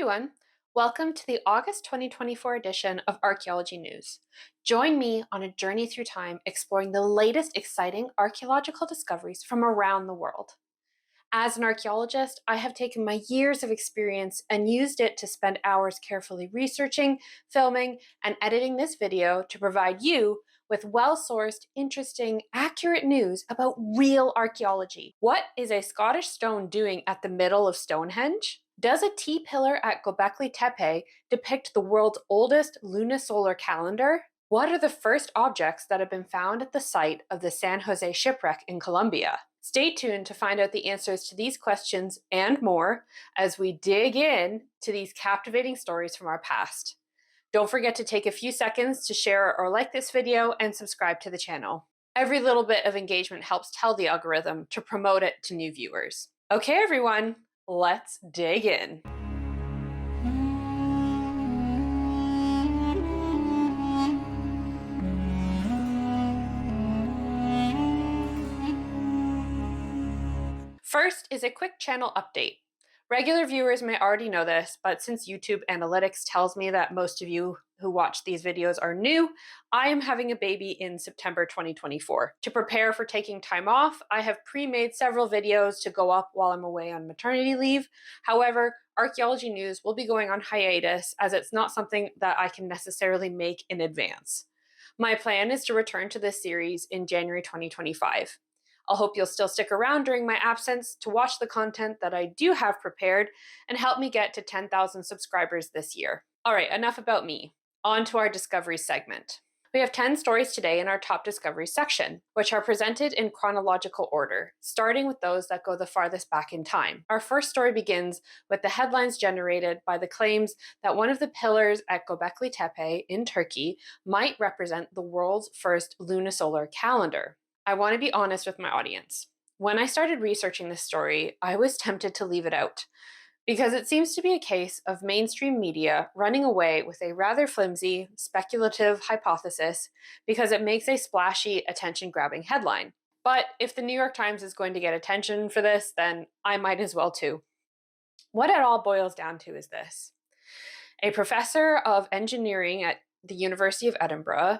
everyone. Welcome to the August 2024 edition of Archaeology News. Join me on a journey through time exploring the latest exciting archaeological discoveries from around the world. As an archaeologist, I have taken my years of experience and used it to spend hours carefully researching, filming, and editing this video to provide you with well-sourced, interesting, accurate news about real archaeology. What is a Scottish stone doing at the middle of Stonehenge? Does a T-pillar at Göbekli Tepe depict the world's oldest lunisolar calendar? What are the first objects that have been found at the site of the San Jose shipwreck in Colombia? Stay tuned to find out the answers to these questions and more as we dig in to these captivating stories from our past. Don't forget to take a few seconds to share or like this video and subscribe to the channel. Every little bit of engagement helps tell the algorithm to promote it to new viewers. Okay, everyone, let's dig in. First is a quick channel update. Regular viewers may already know this, but since YouTube analytics tells me that most of you who watch these videos are new, I am having a baby in September 2024. To prepare for taking time off, I have pre-made several videos to go up while I'm away on maternity leave. However, Archaeology News will be going on hiatus as it's not something that I can necessarily make in advance. My plan is to return to this series in January 2025. I'll hope you'll still stick around during my absence to watch the content that I do have prepared and help me get to 10,000 subscribers this year. All right, enough about me. On to our discovery segment. We have 10 stories today in our top discovery section, which are presented in chronological order, starting with those that go the farthest back in time. Our first story begins with the headlines generated by the claims that one of the pillars at Göbekli Tepe in Turkey might represent the world's first lunisolar calendar. I want to be honest with my audience. When I started researching this story, I was tempted to leave it out because it seems to be a case of mainstream media running away with a rather flimsy, speculative hypothesis because it makes a splashy, attention-grabbing headline. But if the New York Times is going to get attention for this, then I might as well too. What it all boils down to is this. A professor of engineering at the University of Edinburgh,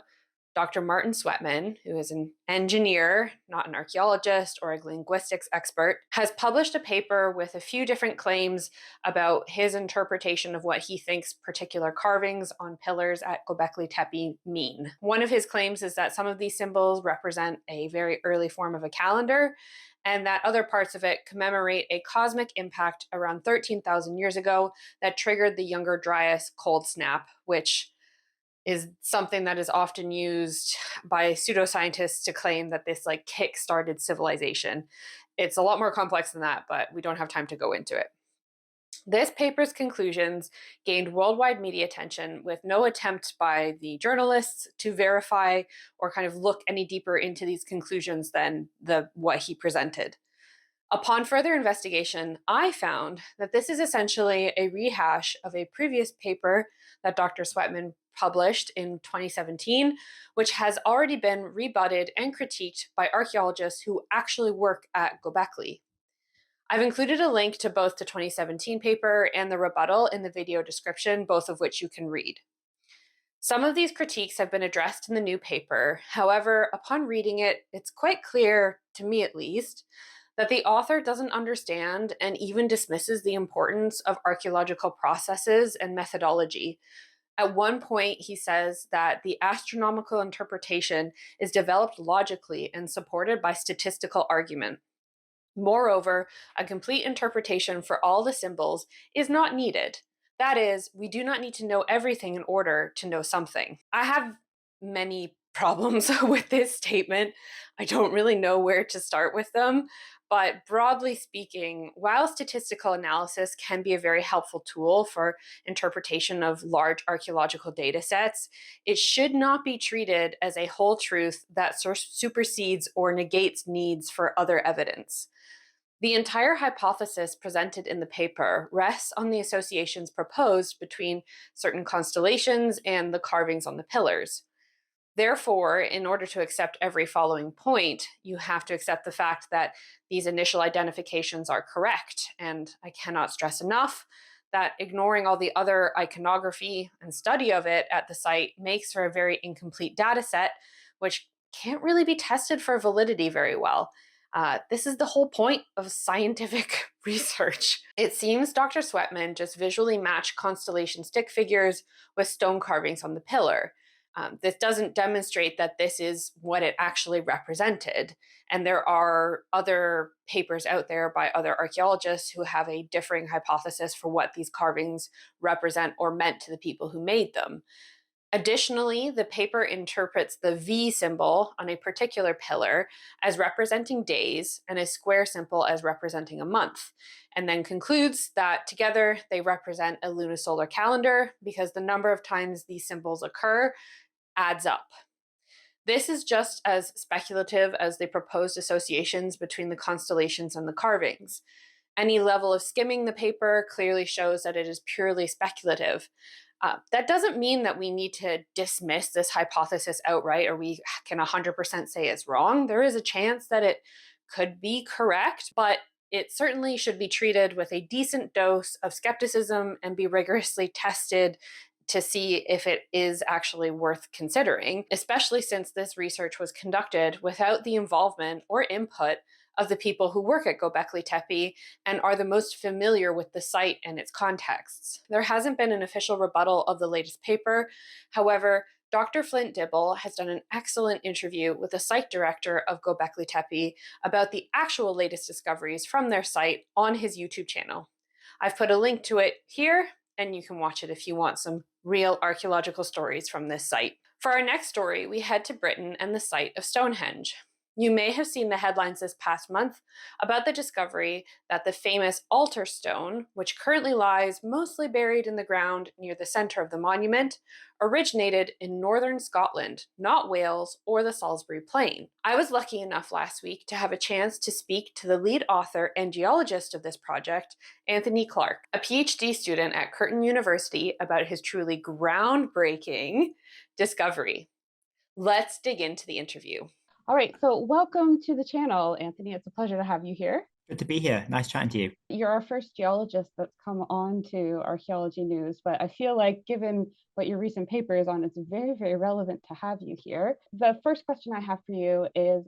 Dr. Martin Sweatman, who is an engineer, not an archaeologist or a linguistics expert, has published a paper with a few different claims about his interpretation of what he thinks particular carvings on pillars at Gobkeli Tepe mean. One of his claims is that some of these symbols represent a very early form of a calendar, and that other parts of it commemorate a cosmic impact around 13,000 years ago that triggered the Younger Dryas cold snap, which is something that is often used by pseudoscientists to claim that this kick-started civilization. It's a lot more complex than that, but we don't have time to go into it. This paper's conclusions gained worldwide media attention with no attempt by the journalists to verify or kind of look any deeper into these conclusions than what he presented. Upon further investigation, I found that this is essentially a rehash of a previous paper that Dr. Sweatman published in 2017, which has already been rebutted and critiqued by archaeologists who actually work at Gobekli. I've included a link to both the 2017 paper and the rebuttal in the video description, both of which you can read. Some of these critiques have been addressed in the new paper. However, upon reading it, it's quite clear, to me at least, that the author doesn't understand and even dismisses the importance of archaeological processes and methodology. At one point, he says that the astronomical interpretation is developed logically and supported by statistical argument. Moreover, a complete interpretation for all the symbols is not needed. That is, we do not need to know everything in order to know something. I have many problems with this statement. I don't really know where to start with them. But broadly speaking, while statistical analysis can be a very helpful tool for interpretation of large archaeological data sets, it should not be treated as a whole truth that supersedes or negates needs for other evidence. The entire hypothesis presented in the paper rests on the associations proposed between certain constellations and the carvings on the pillars. Therefore, in order to accept every following point, you have to accept the fact that these initial identifications are correct. And I cannot stress enough that ignoring all the other iconography and study of it at the site makes for a very incomplete data set, which can't really be tested for validity very well. This is the whole point of scientific research. It seems Dr. Sweatman just visually matched constellation stick figures with stone carvings on the pillar. This doesn't demonstrate that this is what it actually represented. And there are other papers out there by other archaeologists who have a differing hypothesis for what these carvings represent or meant to the people who made them. Additionally, the paper interprets the V symbol on a particular pillar as representing days and a square symbol as representing a month, and then concludes that together they represent a lunisolar calendar because the number of times these symbols occur adds up. This is just as speculative as the proposed associations between the constellations and the carvings. Any level of skimming the paper clearly shows that it is purely speculative. That doesn't mean that we need to dismiss this hypothesis outright or we can 100% say it's wrong. There is a chance that it could be correct, but it certainly should be treated with a decent dose of skepticism and be rigorously tested to see if it is actually worth considering, especially since this research was conducted without the involvement or input of the people who work at Göbekli Tepe and are the most familiar with the site and its contexts. There hasn't been an official rebuttal of the latest paper. However, Dr. Flint Dibble has done an excellent interview with the site director of Göbekli Tepe about the actual latest discoveries from their site on his YouTube channel. I've put a link to it here, and you can watch it if you want some real archaeological stories from this site. For our next story, we head to Britain and the site of Stonehenge. You may have seen the headlines this past month about the discovery that the famous altar stone, which currently lies mostly buried in the ground near the centre of the monument, originated in northern Scotland, not Wales or the Salisbury Plain. I was lucky enough last week to have a chance to speak to the lead author and geologist of this project, Anthony Clark, a PhD student at Curtin University, about his truly groundbreaking discovery. Let's dig into the interview. All right, so welcome to the channel, Anthony. It's a pleasure to have you here. Good to be here. Nice chatting to you. You're our first geologist that's come on to Archaeology News, but I feel like given what your recent paper is on, it's very, very relevant to have you here. The first question I have for you is,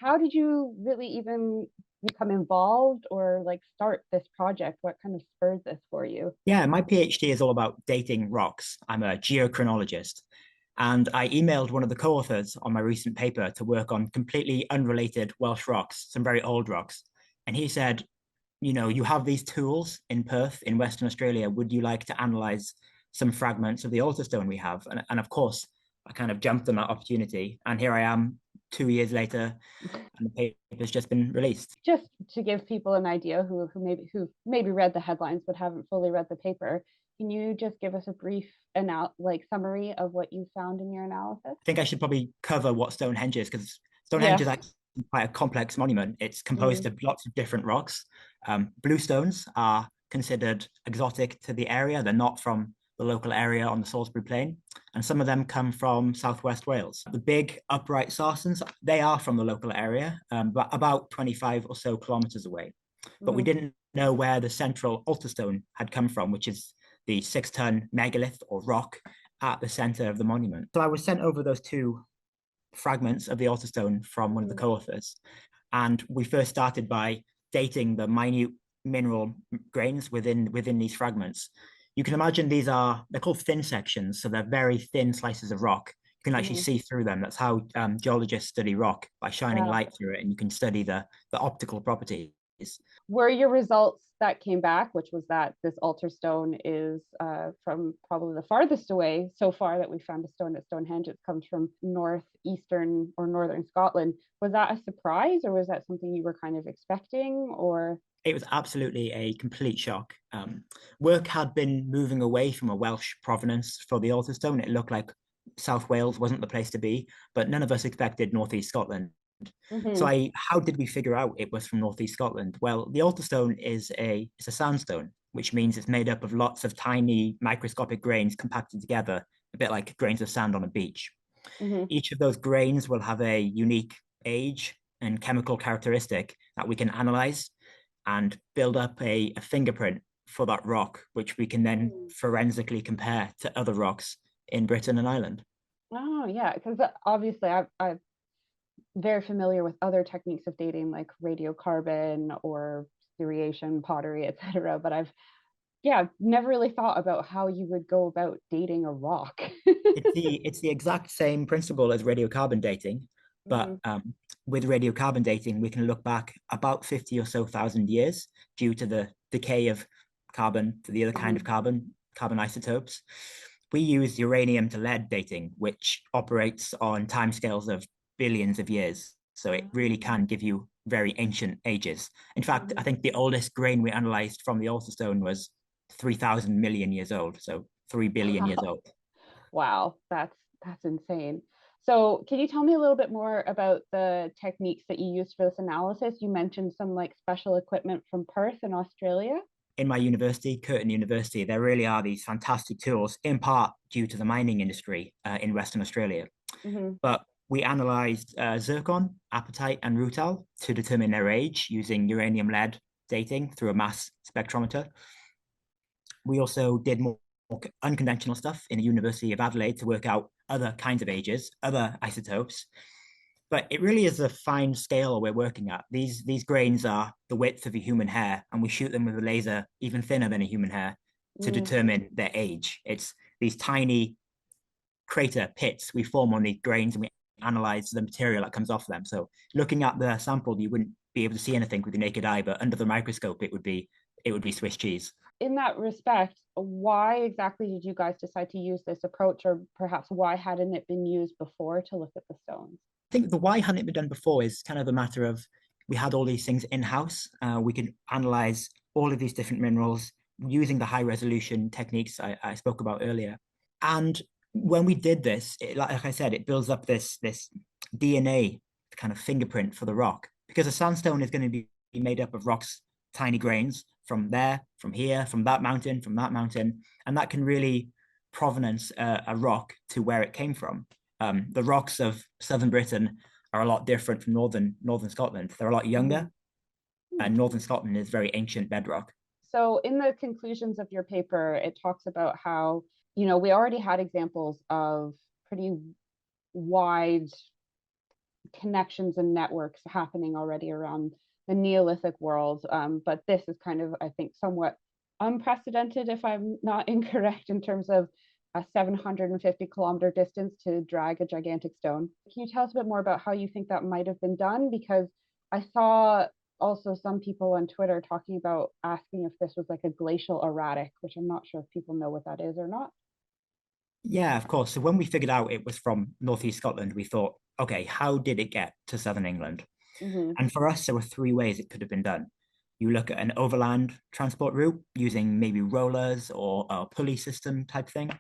how did you really even become involved or start this project? What kind of spurred this for you? Yeah, my PhD is all about dating rocks. I'm a geochronologist. And I emailed one of the co-authors on my recent paper to work on completely unrelated Welsh rocks, some very old rocks. And he said, you have these tools in Perth in Western Australia. Would you like to analyze some fragments of the altar stone we have? And of course, I kind of jumped on that opportunity. And here I am 2 years later, and the paper's just been released. Just to give people an idea who maybe read the headlines but haven't fully read the paper, can you just give us a brief summary of what you found in your analysis? I think I should probably cover what Stonehenge is, because Stonehenge is actually quite a complex monument. It's composed of lots of different rocks. Bluestones are considered exotic to the area. They're not from the local area on the Salisbury Plain, and some of them come from southwest Wales. The big upright sarsens, they are from the local area, but about 25 or so kilometers away. But we didn't know where the central altar stone had come from, which is the 6-ton megalith or rock at the center of the monument. So I was sent over those two fragments of the altar stone from one of the co-authors. And we first started by dating the minute mineral grains within these fragments. You can imagine they're called thin sections. So they're very thin slices of rock. You can actually see through them. That's how geologists study rock, by shining light through it, and you can study the optical properties. Were your results that came back, which was that this altar stone is from probably the farthest away so far that we found a stone at Stonehenge? It comes from northeastern or northern Scotland. Was that a surprise, or was that something you were kind of expecting? Or it was absolutely a complete shock. Work had been moving away from a Welsh provenance for the altar stone. It looked like South Wales wasn't the place to be, but none of us expected northeast Scotland. So how did we figure out it was from northeast Scotland? Well, the altar stone is a sandstone, which means it's made up of lots of tiny microscopic grains compacted together, a bit like grains of sand on a beach. Each of those grains will have a unique age and chemical characteristic that we can analyze and build up a fingerprint for that rock, which we can then forensically compare to other rocks in Britain and Ireland. Oh yeah, because obviously I'm very familiar with other techniques of dating like radiocarbon or seriation, pottery, etc. But I've never really thought about how you would go about dating a rock. It's the exact same principle as radiocarbon dating, but with radiocarbon dating, we can look back about 50 or so thousand years due to the decay of carbon to the other kind of carbon isotopes. We use uranium to lead dating, which operates on timescales of billions of years. So it really can give you very ancient ages. In fact, I think the oldest grain we analyzed from the Altarstone was 3,000 million years old. So 3 billion years old. Wow, that's insane. So can you tell me a little bit more about the techniques that you used for this analysis? You mentioned some like special equipment from Perth in Australia. In my university, Curtin University, there really are these fantastic tools, in part due to the mining industry in Western Australia. But we analyzed zircon, apatite, and rutile to determine their age using uranium lead dating through a mass spectrometer. We also did more unconventional stuff in the University of Adelaide to work out other kinds of ages, other isotopes. But it really is a fine scale we're working at. These grains are the width of a human hair, and we shoot them with a laser even thinner than a human hair to determine their age. It's these tiny crater pits we form on these grains, and we analyze the material that comes off them. So looking at the sample, you wouldn't be able to see anything with the naked eye, but under the microscope, it would be Swiss cheese. In that respect, why exactly did you guys decide to use this approach, or perhaps why hadn't it been used before to look at the stones? I think the why hadn't it been done before is kind of a matter of we had all these things in-house. We could analyze all of these different minerals using the high resolution techniques I spoke about earlier. And when we did this, like I said, it builds up this DNA kind of fingerprint for the rock, because a sandstone is going to be made up of rocks, tiny grains from there, from here, from that mountain, and that can really provenance a rock to where it came from. The rocks of southern Britain are a lot different from northern Scotland. They're a lot younger, and northern Scotland is very ancient bedrock. So in the conclusions of your paper, it talks about how, we already had examples of pretty wide connections and networks happening already around the Neolithic world. But this is kind of, I think, somewhat unprecedented, if I'm not incorrect, in terms of a 750-kilometer distance to drag a gigantic stone. Can you tell us a bit more about how you think that might have been done? Because I saw also some people on Twitter talking about asking if this was like a glacial erratic, which I'm not sure if people know what that is or not. Yeah, of course. So when we figured out it was from northeast Scotland, we thought, okay, how did it get to southern England? And for us, there were three ways it could have been done. You look at an overland transport route using maybe rollers or a pulley system type thing.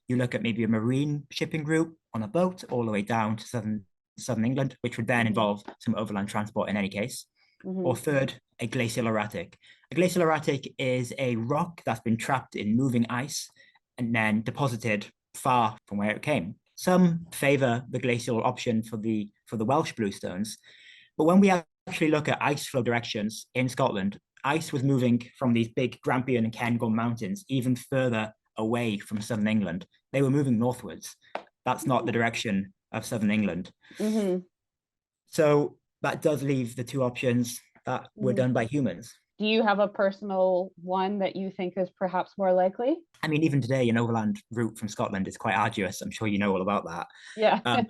You look at maybe a marine shipping route on a boat all the way down to southern England, which would then involve some overland transport in any case. Or third, a glacial erratic. A glacial erratic is a rock that's been trapped in moving ice and then deposited far from where it came. Some favor the glacial option for the Welsh bluestones, but when we actually look at ice flow directions in Scotland, ice was moving from these big Grampian and Cairngorm mountains even further away from southern England. They were moving northwards. That's not the direction of southern England. So that does leave the two options that were done by humans. Do you have a personal one that you think is perhaps more likely? I mean, even today, an overland route from Scotland is quite arduous. I'm sure you know all about that. Yeah.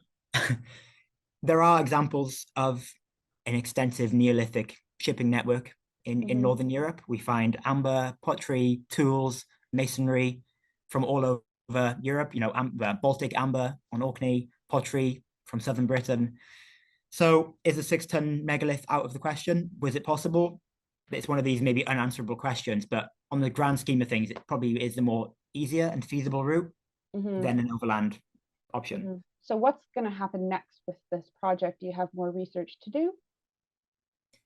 There are examples of an extensive Neolithic shipping network in Northern Europe. We find amber, pottery, tools, masonry from all over Europe, Baltic amber on Orkney, pottery from southern Britain. So is a 6-ton megalith out of the question? Was it possible? It's one of these maybe unanswerable questions, but on the grand scheme of things, it probably is the more easier and feasible route than an overland option. So what's going to happen next with this project? Do you have more research to do?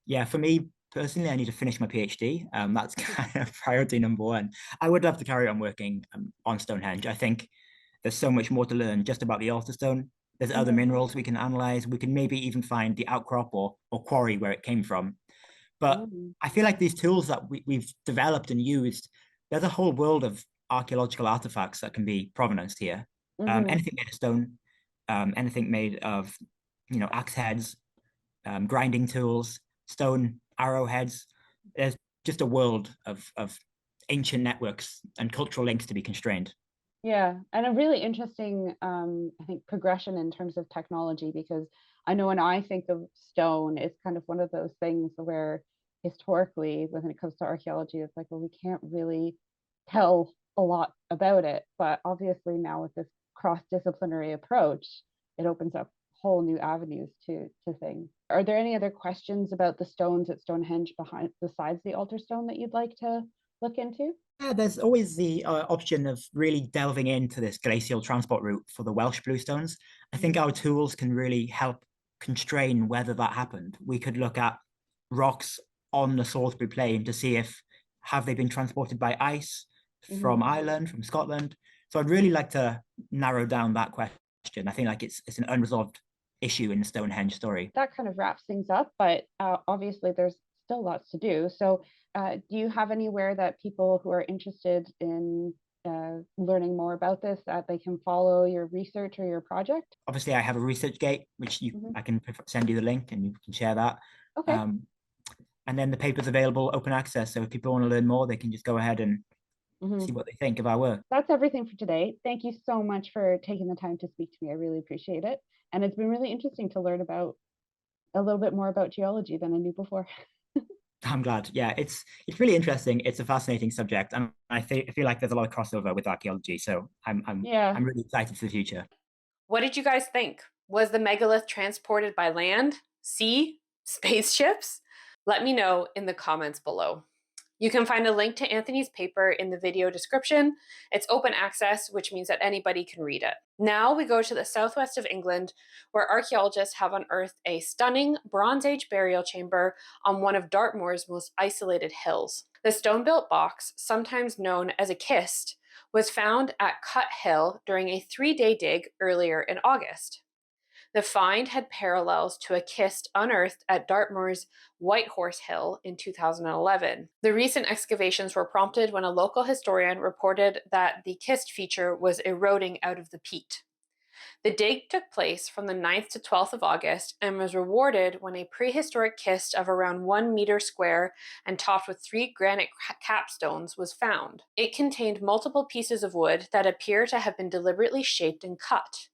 Yeah, for me personally, I need to finish my PhD. That's kind of priority number one. I would love to carry on working on Stonehenge. I think there's so much more to learn just about the Altarstone. There's other minerals we can analyze. We can maybe even find the outcrop or quarry where it came from. But I feel like these tools that we've developed and used there's a whole world of archaeological artifacts that can be provenanced here. Anything made of stone, anything made of, axe heads, grinding tools, stone arrowheads. There's just a world of ancient networks and cultural links to be constrained. Yeah, and a really interesting, I think, progression in terms of technology, because I know when I think of stone, it's kind of one of those things where historically, when it comes to archaeology, it's like, well, we can't really tell a lot about it. But obviously now with this cross-disciplinary approach, it opens up whole new avenues to things. Are there any other questions about the stones at Stonehenge besides the altar stone that you'd like to look into? Yeah, there's always the option of really delving into this glacial transport route for the Welsh bluestones. I think our tools can really help constrain whether that happened. We could look at rocks on the Salisbury Plain to see if have they been transported by ice from Ireland, from Scotland. So I'd really like to narrow down that question. I think like it's an unresolved issue in the Stonehenge story. That kind of wraps things up, but obviously there's still lots to do. So do you have anywhere that people who are interested in learning more about this, that they can follow your research or your project? Obviously, I have a ResearchGate, which I can send you the link and you can share that. Okay. And then the paper's available open access. So if people want to learn more, they can just go ahead and see what they think of our work. That's everything for today. Thank you so much for taking the time to speak to me. I really appreciate it. And it's been really interesting to learn about a little bit more about geology than I knew before. I'm glad. Yeah, it's really interesting. It's a fascinating subject, and I feel like there's a lot of crossover with archaeology. So I'm really excited for the future. What did you guys think? Was the megalith transported by land, sea, spaceships? Let me know in the comments below. You can find a link to Anthony's paper in the video description. It's open access, which means that anybody can read it. Now we go to the southwest of England, where archaeologists have unearthed a stunning Bronze Age burial chamber on one of Dartmoor's most isolated hills. The stone-built box, sometimes known as a kist, was found at Cut Hill during a 3-day dig earlier in August. The find had parallels to a kist unearthed at Dartmoor's White Horse Hill in 2011. The recent excavations were prompted when a local historian reported that the kist feature was eroding out of the peat. The dig took place from the 9th to 12th of August and was rewarded when a prehistoric kist of around 1 meter square and topped with 3 granite capstones was found. It contained multiple pieces of wood that appear to have been deliberately shaped and cut.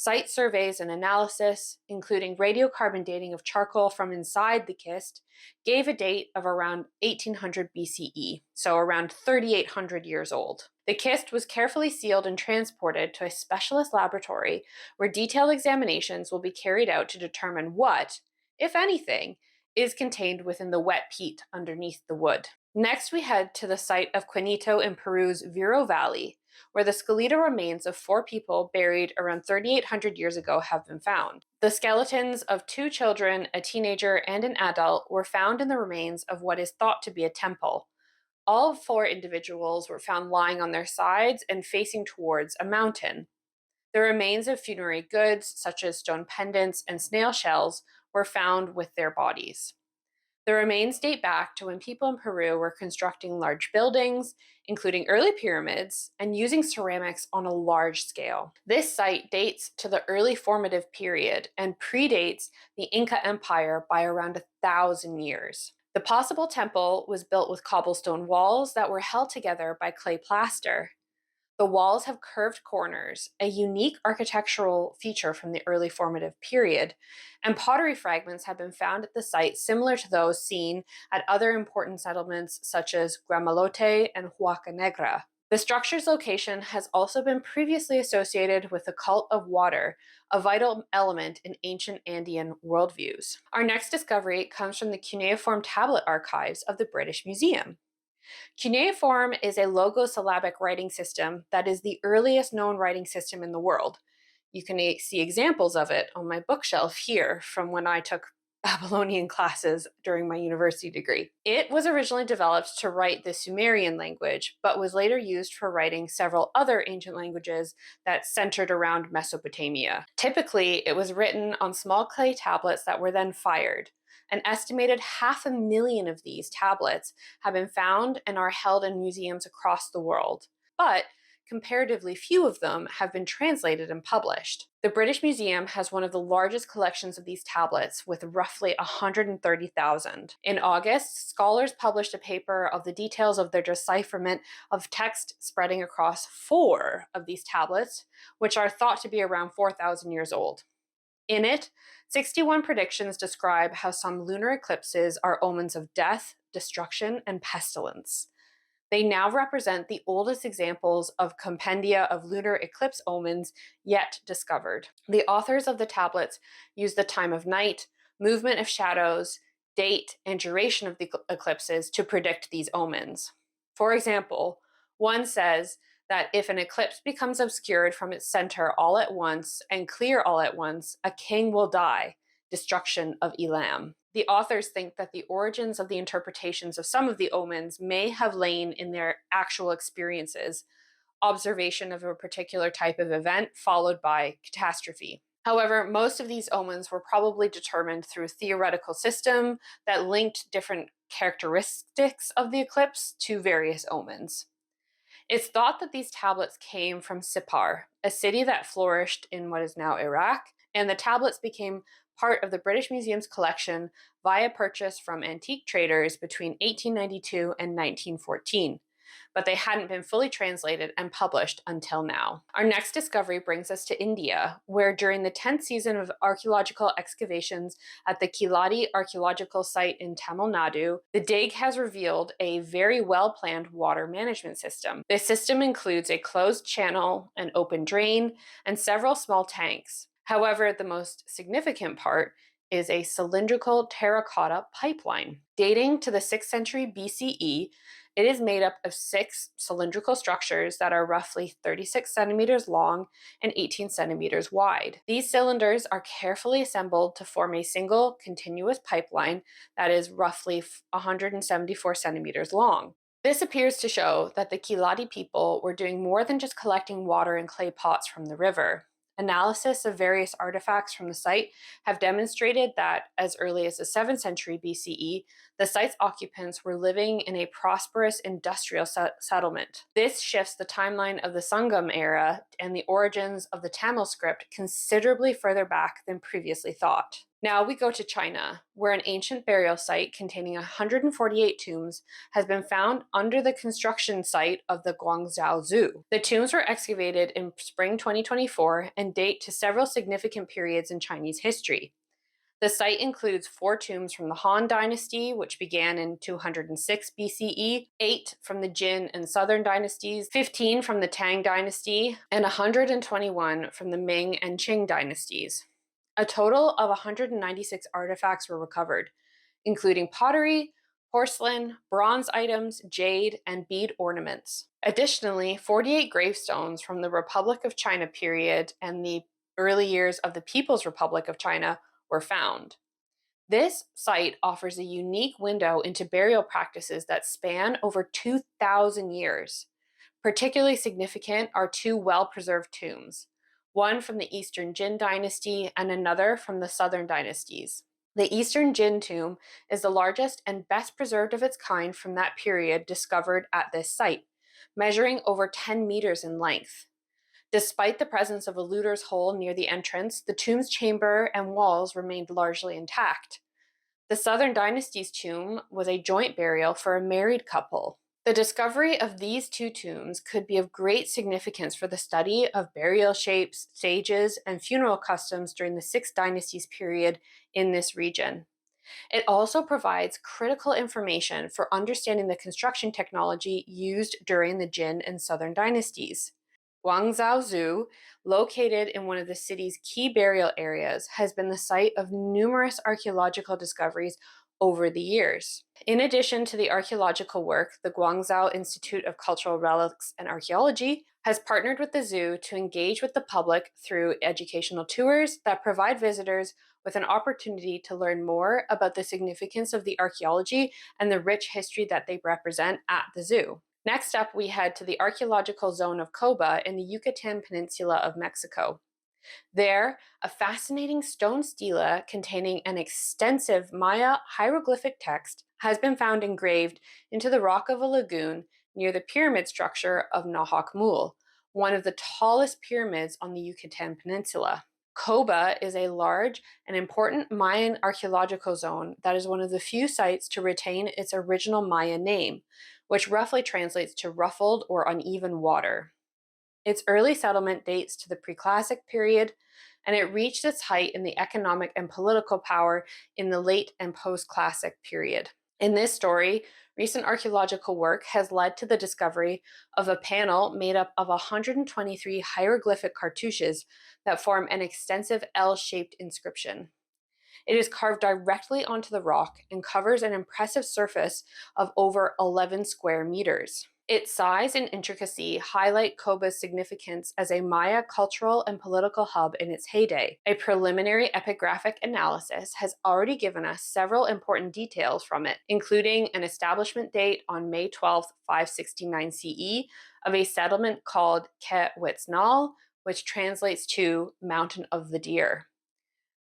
Site surveys and analysis, including radiocarbon dating of charcoal from inside the kist, gave a date of around 1800 BCE, so around 3,800 years old. The kist was carefully sealed and transported to a specialist laboratory where detailed examinations will be carried out to determine what, if anything, is contained within the wet peat underneath the wood. Next, we head to the site of Quinito in Peru's Viro Valley, where the skeletal remains of 4 people buried around 3,800 years ago have been found. The skeletons of 2 children, a teenager, and an adult were found in the remains of what is thought to be a temple. All 4 individuals were found lying on their sides and facing towards a mountain. The remains of funerary goods, such as stone pendants and snail shells, were found with their bodies. The remains date back to when people in Peru were constructing large buildings, including early pyramids, and using ceramics on a large scale. This site dates to the early formative period and predates the Inca Empire by around 1,000 years. The possible temple was built with cobblestone walls that were held together by clay plaster. The walls have curved corners, a unique architectural feature from the early formative period, and pottery fragments have been found at the site similar to those seen at other important settlements such as Gramalote and Huaca Negra. The structure's location has also been previously associated with the cult of water, a vital element in ancient Andean worldviews. Our next discovery comes from the cuneiform tablet archives of the British Museum. Cuneiform is a logosyllabic writing system that is the earliest known writing system in the world. You can see examples of it on my bookshelf here from when I took Babylonian classes during my university degree. It was originally developed to write the Sumerian language, but was later used for writing several other ancient languages that centered around Mesopotamia. Typically, it was written on small clay tablets that were then fired. An estimated 500,000 of these tablets have been found and are held in museums across the world. But comparatively few of them have been translated and published. The British Museum has one of the largest collections of these tablets, with roughly 130,000. In August, scholars published a paper of the details of their decipherment of text spreading across 4 of these tablets, which are thought to be around 4,000 years old. In it, 61 predictions describe how some lunar eclipses are omens of death, destruction, and pestilence. They now represent the oldest examples of compendia of lunar eclipse omens yet discovered. The authors of the tablets use the time of night, movement of shadows, date, and duration of the eclipses to predict these omens. For example, one says that if an eclipse becomes obscured from its center all at once and clear all at once, a king will die, destruction of Elam. The authors think that the origins of the interpretations of some of the omens may have lain in their actual experiences, observation of a particular type of event followed by catastrophe. However, most of these omens were probably determined through a theoretical system that linked different characteristics of the eclipse to various omens. It's thought that these tablets came from Sippar, a city that flourished in what is now Iraq, and the tablets became part of the British Museum's collection via purchase from antique traders between 1892 and 1914. But they hadn't been fully translated and published until now. Our next discovery brings us to India, where during the 10th season of archaeological excavations at the Kiladi archaeological site in Tamil Nadu, the dig has revealed a very well-planned water management system. This system includes a closed channel, an open drain, and several small tanks. However, the most significant part is a cylindrical terracotta pipeline. Dating to the 6th century BCE, it is made up of 6 cylindrical structures that are roughly 36 centimeters long and 18 centimeters wide. These cylinders are carefully assembled to form a single continuous pipeline that is roughly 174 centimeters long. This appears to show that the Kiladi people were doing more than just collecting water in clay pots from the river. Analysis of various artifacts from the site have demonstrated that as early as the 7th century BCE, the site's occupants were living in a prosperous industrial settlement. This shifts the timeline of the Sangam era and the origins of the Tamil script considerably further back than previously thought. Now we go to China, where an ancient burial site containing 148 tombs has been found under the construction site of the Guangzhou Zoo. The tombs were excavated in spring 2024 and date to several significant periods in Chinese history. The site includes 4 tombs from the Han Dynasty, which began in 206 BCE, 8 from the Jin and Southern dynasties, 15 from the Tang Dynasty, and 121 from the Ming and Qing dynasties. A total of 196 artifacts were recovered, including pottery, porcelain, bronze items, jade, and bead ornaments. Additionally, 48 gravestones from the Republic of China period and the early years of the People's Republic of China were found. This site offers a unique window into burial practices that span over 2,000 years. Particularly significant are 2 well-preserved tombs, one from the Eastern Jin dynasty and another from the Southern dynasties. The Eastern Jin tomb is the largest and best preserved of its kind from that period discovered at this site, measuring over 10 meters in length. Despite the presence of a looter's hole near the entrance, the tomb's chamber and walls remained largely intact. The Southern Dynasty's tomb was a joint burial for a married couple. The discovery of these 2 tombs could be of great significance for the study of burial shapes, stages, and funeral customs during the 6 Dynasties period in this region. It also provides critical information for understanding the construction technology used during the Jin and Southern Dynasties. Guangzhou Zoo, located in one of the city's key burial areas, has been the site of numerous archaeological discoveries over the years. In addition to the archaeological work, the Guangzhou Institute of Cultural Relics and Archaeology has partnered with the zoo to engage with the public through educational tours that provide visitors with an opportunity to learn more about the significance of the archaeology and the rich history that they represent at the zoo. Next up, we head to the archaeological zone of Coba in the Yucatan Peninsula of Mexico. There, a fascinating stone stela containing an extensive Maya hieroglyphic text has been found engraved into the rock of a lagoon near the pyramid structure of Nahakhmul, one of the tallest pyramids on the Yucatan Peninsula. Coba is a large and important Mayan archaeological zone that is one of the few sites to retain its original Maya name, which roughly translates to ruffled or uneven water. Its early settlement dates to the Preclassic period, and it reached its height in the economic and political power in the late and post-Classic period. In this story, recent archaeological work has led to the discovery of a panel made up of 123 hieroglyphic cartouches that form an extensive L-shaped inscription. It is carved directly onto the rock and covers an impressive surface of over 11 square meters. Its size and intricacy highlight Coba's significance as a Maya cultural and political hub in its heyday. A preliminary epigraphic analysis has already given us several important details from it, including an establishment date on May 12, 569 CE, of a settlement called Ke-Wetznal, which translates to Mountain of the Deer.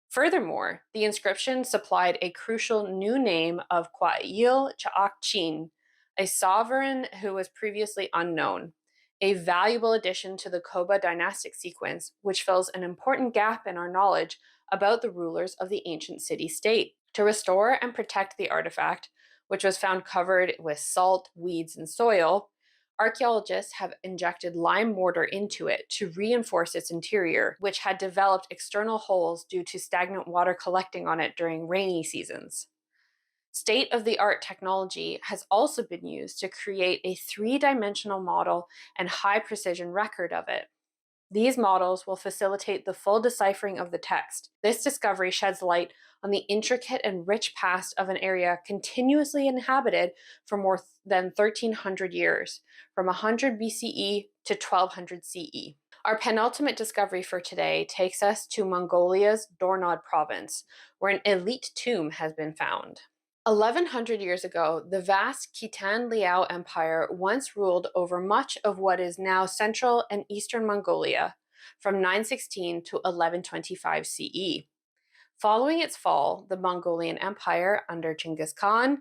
Furthermore, the inscription supplied a crucial new name of Kwail Cha'akchin, a sovereign who was previously unknown, a valuable addition to the Coba dynastic sequence, which fills an important gap in our knowledge about the rulers of the ancient city-state. To restore and protect the artifact, which was found covered with salt, weeds, and soil, archaeologists have injected lime mortar into it to reinforce its interior, which had developed external holes due to stagnant water collecting on it during rainy seasons. State-of-the-art technology has also been used to create a three-dimensional model and high-precision record of it. These models will facilitate the full deciphering of the text. This discovery sheds light on the intricate and rich past of an area continuously inhabited for more than 1,300 years, from 100 BCE to 1200 CE. Our penultimate discovery for today takes us to Mongolia's Dornod Province, where an elite tomb has been found. 1100 years ago, the vast Khitan Liao Empire once ruled over much of what is now central and eastern Mongolia from 916 to 1125 CE. Following its fall, the Mongolian Empire under Genghis Khan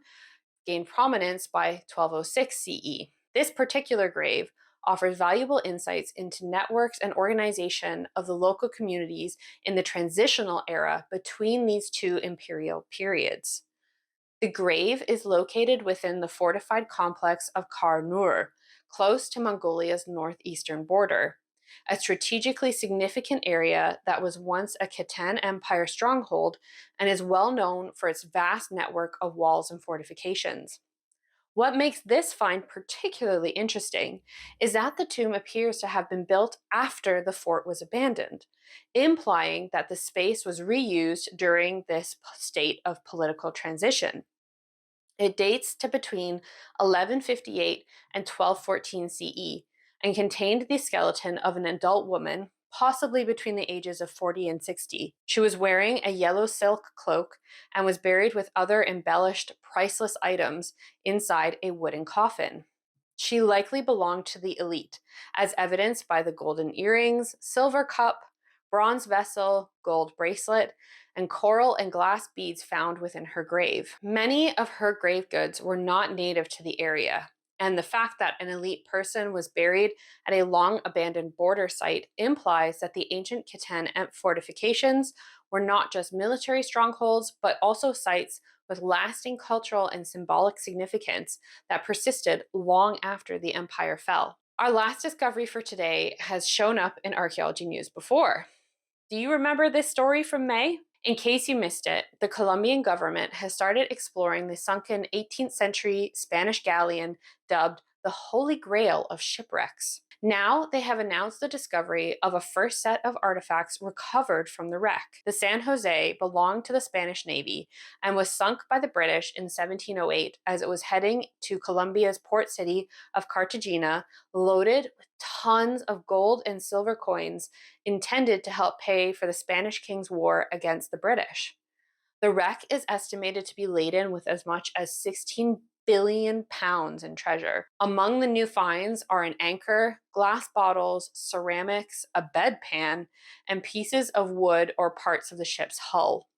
gained prominence by 1206 CE. This particular grave offers valuable insights into networks and organization of the local communities in the transitional era between these two imperial periods. The grave is located within the fortified complex of Kar-Nur, close to Mongolia's northeastern border, a strategically significant area that was once a Khitan Empire stronghold and is well known for its vast network of walls and fortifications. What makes this find particularly interesting is that the tomb appears to have been built after the fort was abandoned, implying that the space was reused during this state of political transition. It dates to between 1158 and 1214 CE and contained the skeleton of an adult woman, possibly between the ages of 40 and 60. She was wearing a yellow silk cloak and was buried with other embellished, priceless items inside a wooden coffin. She likely belonged to the elite, as evidenced by the golden earrings, silver cup, bronze vessel, gold bracelet, and coral and glass beads found within her grave. Many of her grave goods were not native to the area, and the fact that an elite person was buried at a long-abandoned border site implies that the ancient Khitan fortifications were not just military strongholds, but also sites with lasting cultural and symbolic significance that persisted long after the empire fell. Our last discovery for today has shown up in archaeology news before. Do you remember this story from May? In case you missed it, the Colombian government has started exploring the sunken 18th century Spanish galleon dubbed the Holy Grail of shipwrecks. Now they have announced the discovery of a first set of artifacts recovered from the wreck. The San Jose belonged to the Spanish Navy and was sunk by the British in 1708 as it was heading to Colombia's port city of Cartagena, loaded with tons of gold and silver coins intended to help pay for the Spanish King's war against the British. The wreck is estimated to be laden with as much as 16 billion pounds in treasure. Among the new finds are an anchor, glass bottles, ceramics, a bedpan, and pieces of wood or parts of the ship's hull.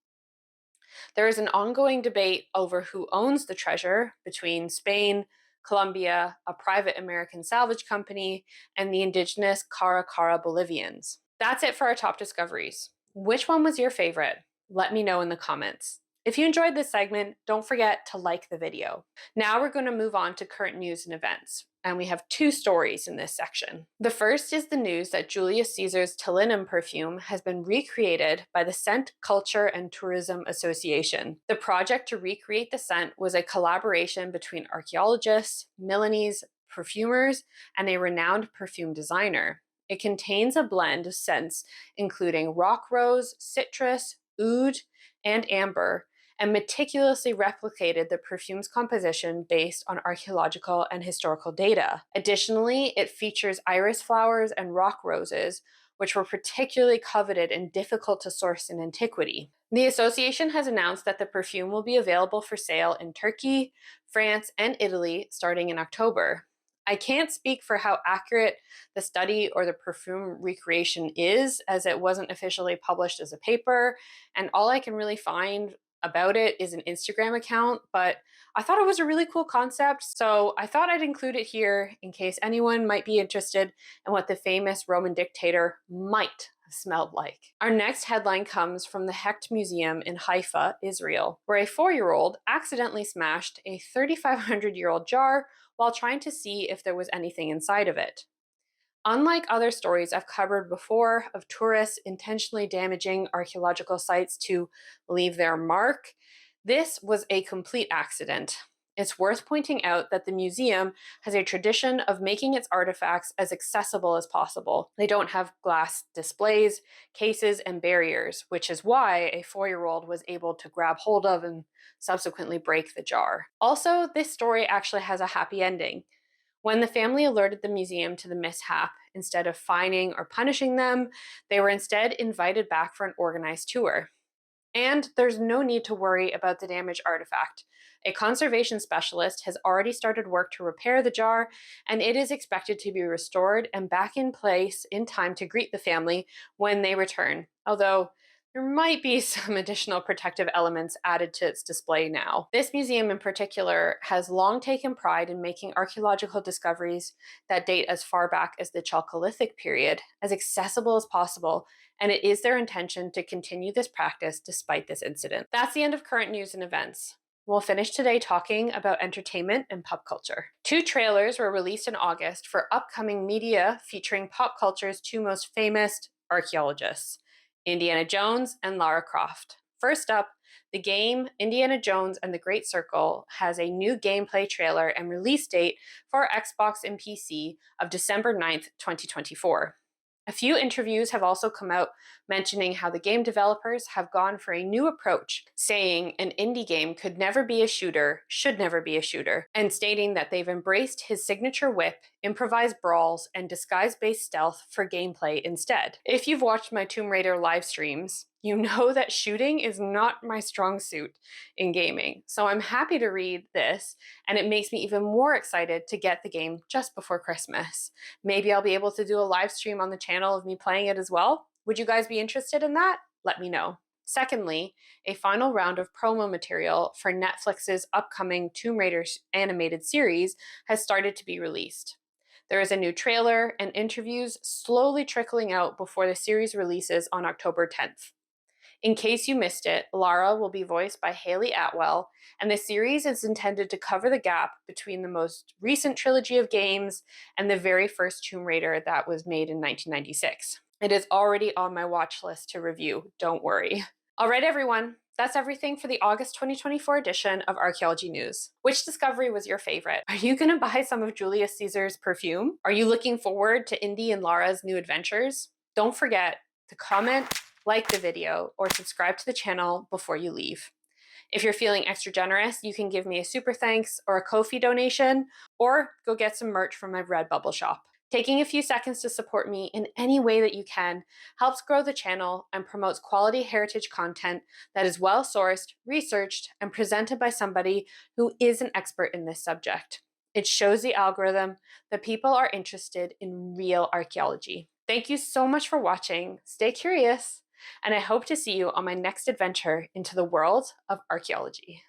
There is an ongoing debate over who owns the treasure between Spain, Colombia, a private American salvage company, and the indigenous Caracara Bolivians. That's it for our top discoveries. Which one was your favorite? Let me know in the comments. If you enjoyed this segment, don't forget to like the video. Now we're going to move on to current news and events, and we have two stories in this section. The first is the news that Julius Caesar's Tilinum perfume has been recreated by the Scent Culture and Tourism Association. The project to recreate the scent was a collaboration between archaeologists, Milanese perfumers, and a renowned perfume designer. It contains a blend of scents including rock rose, citrus, oud, and amber, and meticulously replicated the perfume's composition based on archaeological and historical data. Additionally, it features iris flowers and rock roses, which were particularly coveted and difficult to source in antiquity. The association has announced that the perfume will be available for sale in Turkey, France, and Italy starting in October. I can't speak for how accurate the study or the perfume recreation is, as it wasn't officially published as a paper, and all I can really find about it is an Instagram account, but I thought it was a really cool concept, so I thought I'd include it here in case anyone might be interested in what the famous Roman dictator might have smelled like. Our next headline comes from the Hecht Museum in Haifa, Israel, where a 4-year-old accidentally smashed a 3,500-year-old jar while trying to see if there was anything inside of it. Unlike other stories I've covered before of tourists intentionally damaging archaeological sites to leave their mark, this was a complete accident. It's worth pointing out that the museum has a tradition of making its artifacts as accessible as possible. They don't have glass displays, cases, and barriers, which is why a 4-year-old was able to grab hold of and subsequently break the jar. Also, this story actually has a happy ending. When the family alerted the museum to the mishap, instead of fining or punishing them, they were instead invited back for an organized tour. And there's no need to worry about the damaged artifact. A conservation specialist has already started work to repair the jar, and it is expected to be restored and back in place in time to greet the family when they return, although there might be some additional protective elements added to its display now. This museum in particular has long taken pride in making archaeological discoveries that date as far back as the Chalcolithic period as accessible as possible, and it is their intention to continue this practice despite this incident. That's the end of current news and events. We'll finish today talking about entertainment and pop culture. 2 trailers were released in August for upcoming media featuring pop culture's 2 most famous archaeologists, Indiana Jones and Lara Croft. First up, the game Indiana Jones and the Great Circle has a new gameplay trailer and release date for Xbox and PC of December 9th, 2024. A few interviews have also come out mentioning how the game developers have gone for a new approach, saying an indie game could never be a shooter, should never be a shooter, and stating that they've embraced his signature whip, improvised brawls, and disguise-based stealth for gameplay instead. If you've watched my Tomb Raider live streams, you know that shooting is not my strong suit in gaming, so I'm happy to read this, and it makes me even more excited to get the game just before Christmas. Maybe I'll be able to do a live stream on the channel of me playing it as well. Would you guys be interested in that? Let me know. Secondly, a final round of promo material for Netflix's upcoming Tomb Raider animated series has started to be released. There is a new trailer and interviews slowly trickling out before the series releases on October 10th. In case you missed it, Lara will be voiced by Hayley Atwell, and the series is intended to cover the gap between the most recent trilogy of games and the very first Tomb Raider that was made in 1996. It is already on my watch list to review, don't worry. All right, everyone. That's everything for the August 2024 edition of Archaeology News. Which discovery was your favorite? Are you going to buy some of Julius Caesar's perfume? Are you looking forward to Indy and Lara's new adventures? Don't forget to comment, like the video, or subscribe to the channel before you leave. If you're feeling extra generous, you can give me a super thanks or a Ko-fi donation, or go get some merch from my Redbubble shop. Taking a few seconds to support me in any way that you can helps grow the channel and promotes quality heritage content that is well-sourced, researched, and presented by somebody who is an expert in this subject. It shows the algorithm that people are interested in real archaeology. Thank you so much for watching. Stay curious, and I hope to see you on my next adventure into the world of archaeology.